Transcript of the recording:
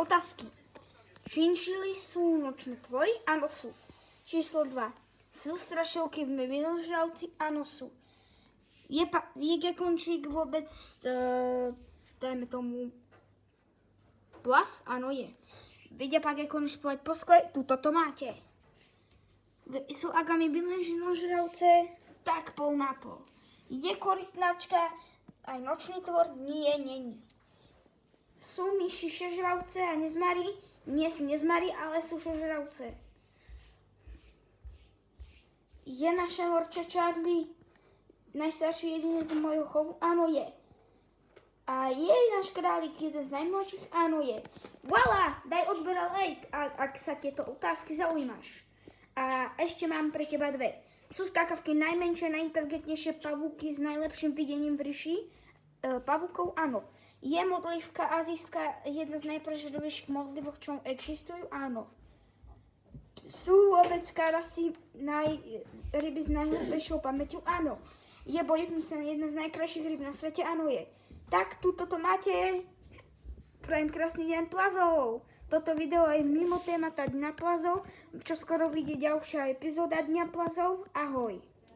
Otázky. Činčily sú nočné tvory? Áno, sú. Číslo 2. Sú strašilky miminožravci? Áno, sú. Je gekončík vôbec, dajme tomu, plas? Áno, je. Vidia pak gekon splet po skle? Tuto to máte. Sú agami miminožravce? Tak pol na pol. Je korytnačka aj nočný tvor? Nie, není. Sú myši šežravce a nezmary? Nie sú nezmary, ale sú šežravce. Je naša horča Charlie najstarší jedinec mojho chovu? Áno, je. A je náš králik jeden z najmladších? Áno, je. Voilà, daj odber a like, ak sa tieto otázky zaujímaš. A ešte mám pre teba dve. Sú skákavky najmenšie, najinteligentnejšie pavúky s najlepším videním v ríši pavúkov? Áno. Je modlivka azijská jedna z najpreživejších modlivok, čo existujú? Áno. Sú lovecká rasy ryby s najhlbejšou pamäťou? Áno. Je bojovnica jedna z najkrajších ryb na svete? Áno, je. Tak, tuto to máte. Prajem krásny deň plazov. Toto video je mimo témata Dňa plazov. Čo skoro vyjde ďalšia epizóda Dňa plazov. Ahoj.